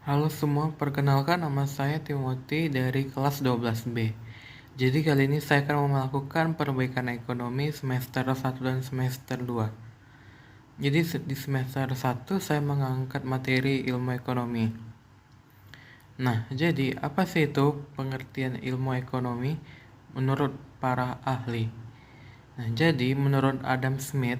Halo semua, perkenalkan nama saya Timothy dari kelas 12B. Jadi kali ini saya akan melakukan perbaikan ekonomi semester 1 dan semester 2. Jadi di semester 1 saya mengangkat materi ilmu ekonomi. Nah, jadi apa sih itu pengertian ilmu ekonomi menurut para ahli? Nah, jadi menurut Adam Smith,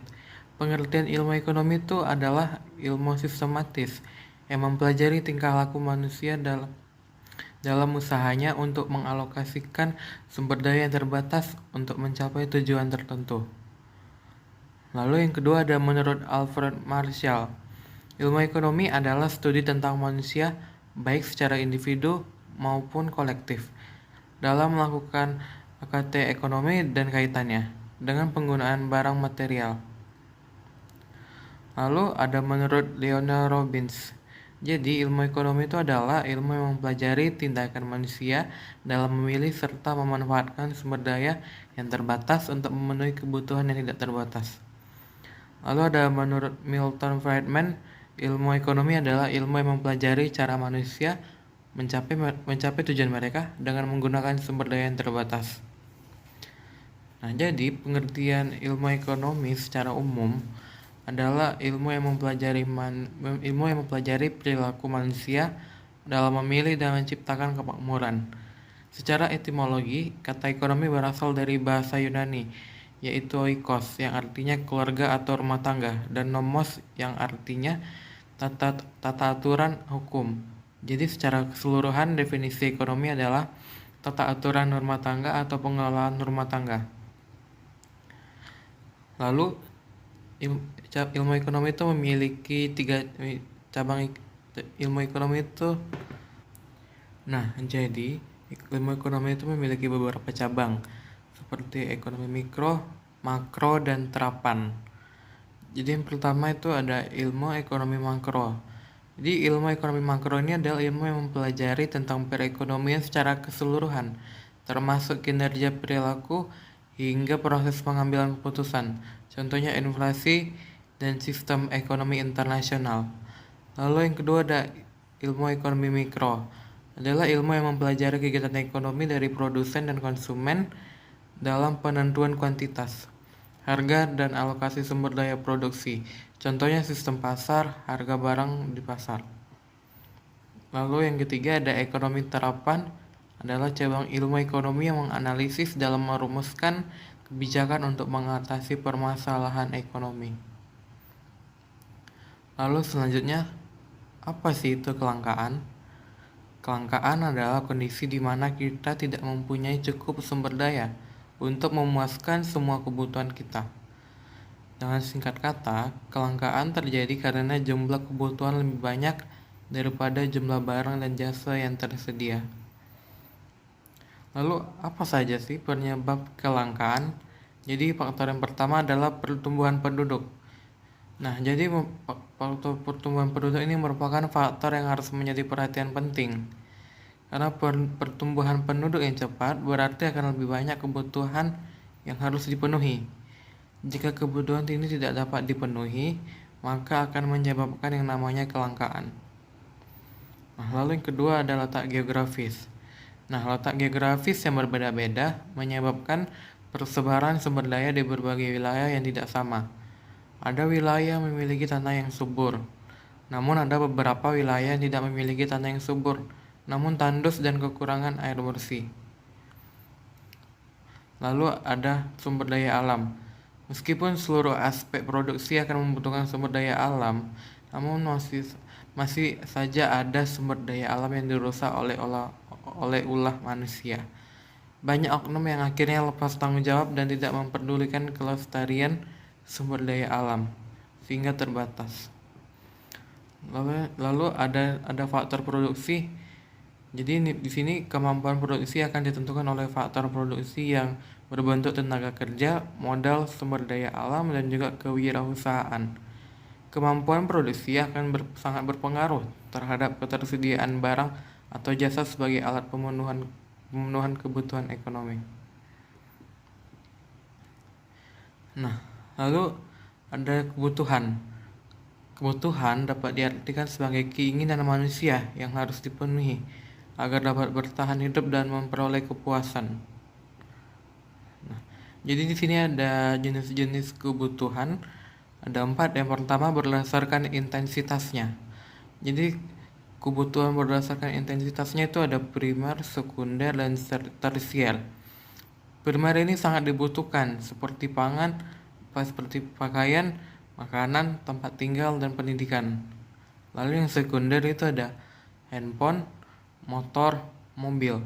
pengertian ilmu ekonomi itu adalah ilmu sistematis yang mempelajari tingkah laku manusia dalam usahanya untuk mengalokasikan sumber daya yang terbatas untuk mencapai tujuan tertentu. Lalu yang kedua ada menurut Alfred Marshall. Ilmu ekonomi adalah studi tentang manusia baik secara individu maupun kolektif dalam melakukan AKT ekonomi dan kaitannya dengan penggunaan barang material. Lalu ada menurut Lionel Robbins. Jadi ilmu ekonomi itu adalah ilmu yang mempelajari tindakan manusia dalam memilih serta memanfaatkan sumber daya yang terbatas untuk memenuhi kebutuhan yang tidak terbatas. Lalu ada menurut Milton Friedman, ilmu ekonomi adalah ilmu yang mempelajari cara manusia mencapai tujuan mereka dengan menggunakan sumber daya yang terbatas. Nah, jadi pengertian ilmu ekonomi secara umum adalah ilmu yang mempelajari perilaku manusia dalam memilih dan menciptakan kemakmuran. Secara etimologi, kata ekonomi berasal dari bahasa Yunani, yaitu oikos yang artinya keluarga atau rumah tangga, dan nomos yang artinya tata aturan hukum. Jadi secara keseluruhan definisi ekonomi adalah tata aturan rumah tangga atau pengelolaan rumah tangga. Lalu ilmu ekonomi itu memiliki 3 cabang ilmu ekonomi itu. Nah, jadi ilmu ekonomi itu memiliki beberapa cabang seperti ekonomi mikro, makro, dan terapan. Jadi yang pertama itu ada ilmu ekonomi makro. Jadi ilmu ekonomi makro ini adalah ilmu yang mempelajari tentang perekonomian secara keseluruhan, termasuk kinerja perilaku hingga proses pengambilan keputusan. Contohnya inflasi dan sistem ekonomi internasional. Lalu yang kedua ada ilmu ekonomi mikro. Adalah ilmu yang mempelajari kegiatan ekonomi dari produsen dan konsumen dalam penentuan kuantitas, harga, dan alokasi sumber daya produksi. Contohnya sistem pasar, harga barang di pasar. Lalu yang ketiga ada ekonomi terapan, adalah cabang ilmu ekonomi yang menganalisis dalam merumuskan kebijakan untuk mengatasi permasalahan ekonomi. Lalu selanjutnya, apa sih itu kelangkaan? Kelangkaan adalah kondisi di mana kita tidak mempunyai cukup sumber daya untuk memuaskan semua kebutuhan kita. Dengan singkat kata, kelangkaan terjadi karena jumlah kebutuhan lebih banyak daripada jumlah barang dan jasa yang tersedia. Lalu apa saja sih penyebab kelangkaan? Jadi faktor yang pertama adalah pertumbuhan penduduk. Nah, jadi faktor pertumbuhan penduduk ini merupakan faktor yang harus menjadi perhatian penting. Karena pertumbuhan penduduk yang cepat berarti akan lebih banyak kebutuhan yang harus dipenuhi. Jika kebutuhan ini tidak dapat dipenuhi, maka akan menyebabkan yang namanya kelangkaan. Nah, lalu yang kedua adalah letak geografis. Nah, letak geografis yang berbeda-beda menyebabkan persebaran sumber daya di berbagai wilayah yang tidak sama. Ada wilayah yang memiliki tanah yang subur, namun ada beberapa wilayah yang tidak memiliki tanah yang subur, namun tandus dan kekurangan air bersih. Lalu ada sumber daya alam. Meskipun seluruh aspek produksi akan membutuhkan sumber daya alam, namun masih saja ada sumber daya alam yang dirusak oleh ulah manusia. Banyak oknum yang akhirnya lepas tanggung jawab dan tidak memperdulikan kelestarian sumber daya alam sehingga terbatas. Lalu ada faktor produksi. Jadi di sini kemampuan produksi akan ditentukan oleh faktor produksi yang berbentuk tenaga kerja, modal, sumber daya alam, dan juga kewirausahaan. Kemampuan produksi akan sangat berpengaruh terhadap ketersediaan barang atau jasa sebagai alat pemenuhan kebutuhan ekonomi. Nah, lalu ada kebutuhan. Kebutuhan dapat diartikan sebagai keinginan manusia yang harus dipenuhi agar dapat bertahan hidup dan memperoleh kepuasan. Nah, jadi di sini ada jenis-jenis kebutuhan. Ada 4. Yang pertama berdasarkan intensitasnya. Jadi kebutuhan berdasarkan intensitasnya itu ada primer, sekunder, dan tersier. Primer ini sangat dibutuhkan seperti pangan, seperti pakaian, makanan, tempat tinggal, dan pendidikan. Lalu yang sekunder itu ada handphone, motor, mobil.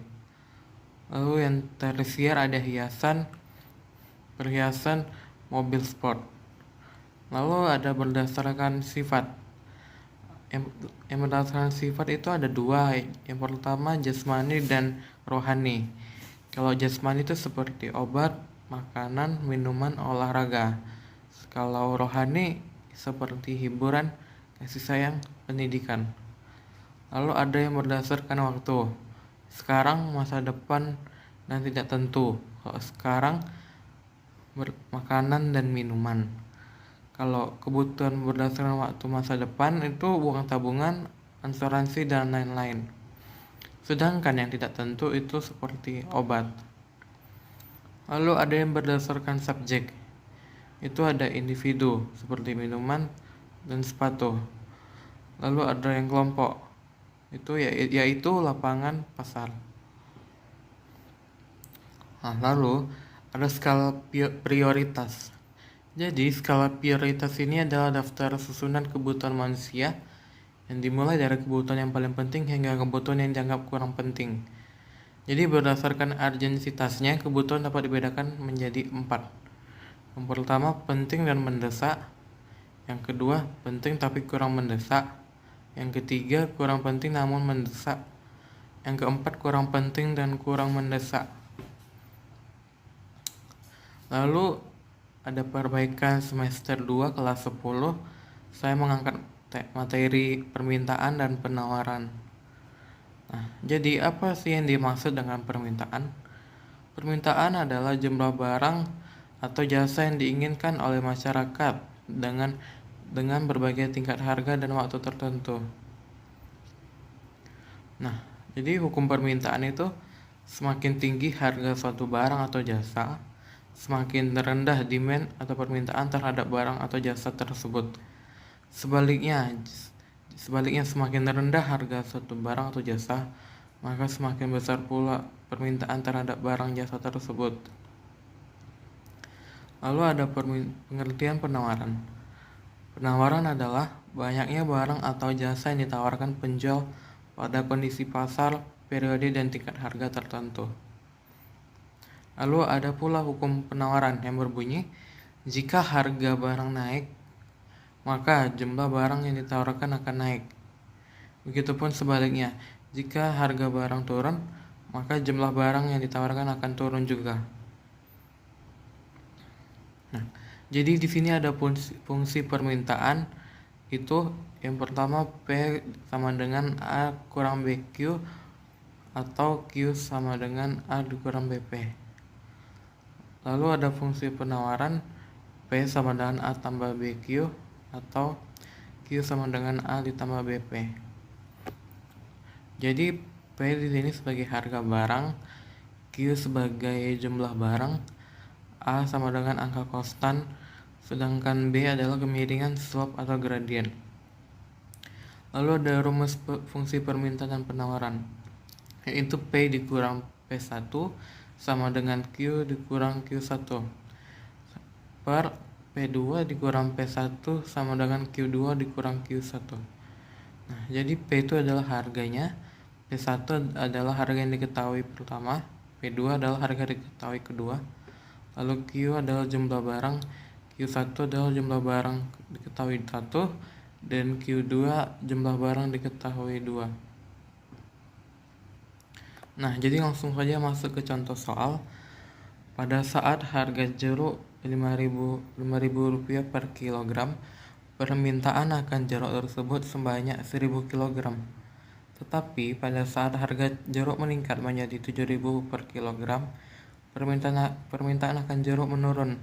Lalu yang tersier ada hiasan, perhiasan, mobil sport. Lalu ada berdasarkan sifat. Yang berdasarkan sifat itu ada 2. Yang pertama jasmani dan rohani. Kalau jasmani itu seperti obat, makanan, minuman, olahraga. Kalau rohani seperti hiburan, kasih sayang, pendidikan. Lalu ada yang berdasarkan waktu. Sekarang, masa depan, dan tidak tentu. Kalau sekarang makanan dan minuman. Kalau kebutuhan berdasarkan waktu masa depan itu uang tabungan, asuransi, dan lain-lain. Sedangkan yang tidak tentu itu seperti obat. Lalu ada yang berdasarkan subjek. Itu ada individu seperti minuman dan sepatu. Lalu ada yang kelompok. Itu yaitu lapangan, pasar. Nah, lalu ada skala prioritas. Jadi skala prioritas ini adalah daftar susunan kebutuhan manusia yang dimulai dari kebutuhan yang paling penting hingga kebutuhan yang dianggap kurang penting. Jadi berdasarkan urgensitasnya, kebutuhan dapat dibedakan menjadi 4. Yang pertama, penting dan mendesak. Yang kedua, penting tapi kurang mendesak. Yang ketiga, kurang penting namun mendesak. Yang keempat, kurang penting dan kurang mendesak. Lalu ada perbaikan semester 2 kelas 10. Saya mengangkat materi permintaan dan penawaran. Nah, jadi apa sih yang dimaksud dengan permintaan? Permintaan adalah jumlah barang atau jasa yang diinginkan oleh masyarakat dengan berbagai tingkat harga dan waktu tertentu. Nah, jadi hukum permintaan itu semakin tinggi harga suatu barang atau jasa, semakin rendah demand atau permintaan terhadap barang atau jasa tersebut. Sebaliknya semakin rendah harga suatu barang atau jasa, maka semakin besar pula permintaan terhadap barang jasa tersebut. Lalu ada pengertian penawaran. Penawaran adalah banyaknya barang atau jasa yang ditawarkan penjual pada kondisi pasar, periode, dan tingkat harga tertentu. Lalu ada pula hukum penawaran yang berbunyi, jika harga barang naik, maka jumlah barang yang ditawarkan akan naik. Begitupun sebaliknya, jika harga barang turun, maka jumlah barang yang ditawarkan akan turun juga. Nah, jadi di sini ada fungsi permintaan. Itu yang pertama, P sama dengan A kurang BQ atau Q sama dengan A dikurang BP. Lalu ada fungsi penawaran, P sama dengan A tambah BQ atau Q sama dengan A ditambah BP. Jadi P di sini sebagai harga barang, Q sebagai jumlah barang, A sama dengan angka konstan, sedangkan B adalah kemiringan slope atau gradient. Lalu ada rumus fungsi permintaan dan penawaran, yaitu P dikurang P1 sama dengan Q dikurang Q1 per P2 dikurang P1 sama dengan Q2 dikurang Q1. Nah, jadi P itu adalah harganya, P1 adalah harga yang diketahui pertama, P2 adalah harga yang diketahui kedua, lalu Q adalah jumlah barang, Q1 adalah jumlah barang diketahui 1, dan Q2 jumlah barang diketahui 2. Nah, jadi langsung saja masuk ke contoh soal. Pada saat harga jeruk Rp5.000 per kilogram, permintaan akan jeruk tersebut sebanyak 1.000 kg. Tetapi pada saat harga jeruk meningkat menjadi Rp7.000 per kilogram, permintaan akan jeruk menurun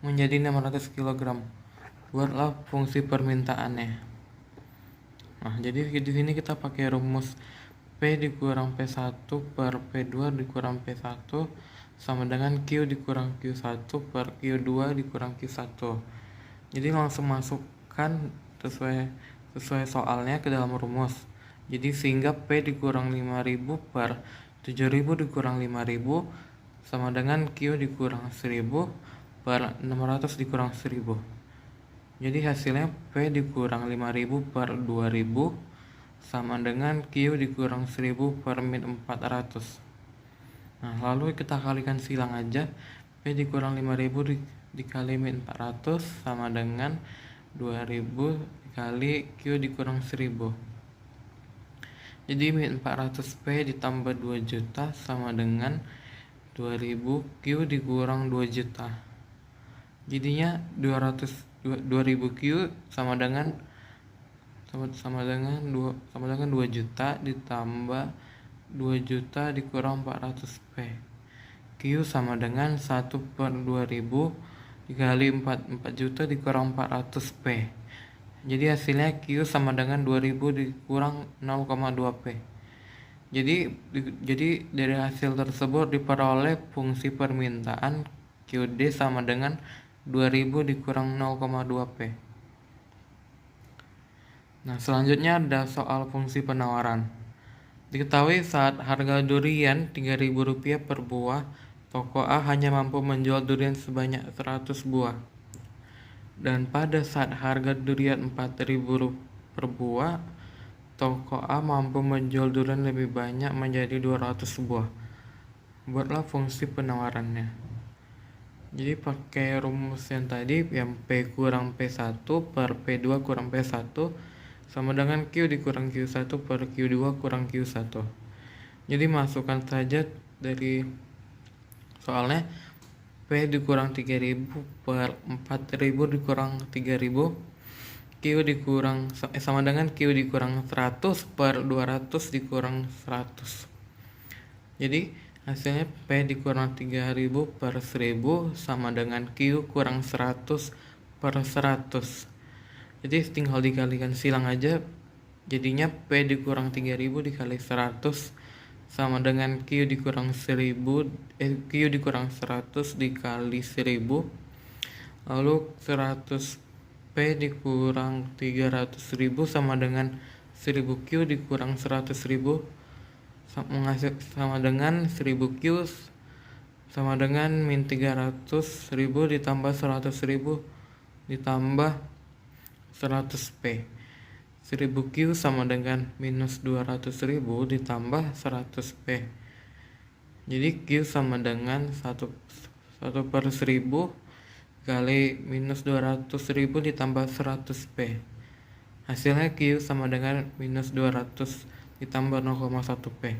menjadi 600 kg. buatlah fungsi permintaannya. Nah, jadi di sini kita pakai rumus P dikurang P1 per P2 dikurang P1 sama dengan Q dikurang Q1 per Q2 dikurang Q1. Jadi langsung masukkan sesuai soalnya ke dalam rumus. Jadi sehingga P dikurang 5000 per 7000 dikurang 5000 sama dengan Q dikurang 1000 per 600 dikurang 1000. Jadi hasilnya P dikurang 5000 per 2000 sama dengan Q dikurang 1000 per min 400. Nah, lalu kita kalikan silang aja. P dikurang 5000 dikali min 400 sama dengan 2000 dikali Q dikurang 1000. Jadi min 400P ditambah 2 juta sama dengan 2000 Q dikurang 2 juta. Jadinya 2000 Q sama dengan 2 juta ditambah 2 juta dikurang 400P. Q sama dengan 1 per 2000 dikali 4 juta dikurang 400P. Jadi hasilnya Q sama dengan 2000 dikurang 0,2P. Jadi dari hasil tersebut diperoleh fungsi permintaan QD sama dengan 2000 dikurang 0,2P. Nah, selanjutnya ada soal fungsi penawaran. Diketahui saat harga durian Rp3.000 per buah, toko A hanya mampu menjual durian sebanyak 100 buah. Dan pada saat harga durian Rp4.000 per buah, toko A mampu menjual durian lebih banyak menjadi 200 buah. Buatlah fungsi penawarannya. Jadi pakai rumus yang tadi, yang P kurang P1 per P2 kurang P1 sama dengan Q dikurang Q1 per Q2 kurang Q1. Jadi masukkan saja dari soalnya P dikurang 3000 per 4000 dikurang 3000, Q dikurang sama dengan Q dikurang 100 per 200 dikurang 100. Jadi hasilnya P dikurang 3000 per 1000 sama dengan Q kurang 100 per 100. Jadi tinggal dikalikan silang aja. Jadinya P dikurang 3000 dikali 100 sama dengan Q dikurang 1000 Q dikurang 100 dikali 1000. Lalu 100P dikurang 300.000 sama dengan 1000Q dikurang 100.000 sama dengan 1000Q sama dengan min 300.000 ditambah 100.000 ditambah 100P. 1000Q sama dengan minus 200.000 ditambah 100P. Jadi Q sama dengan 1 per 1000 kali minus 200.000 ditambah 100P. Hasilnya Q sama dengan minus 200 ditambah 0,1P.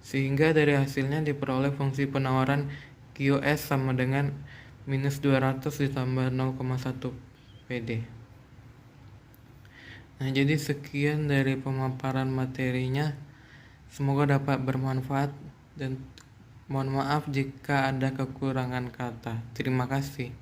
Sehingga dari hasilnya diperoleh fungsi penawaran QS sama dengan minus 200 ditambah 0,1 PD. Nah, jadi sekian dari pemaparan materinya. Semoga dapat bermanfaat dan mohon maaf jika ada kekurangan kata. Terima kasih.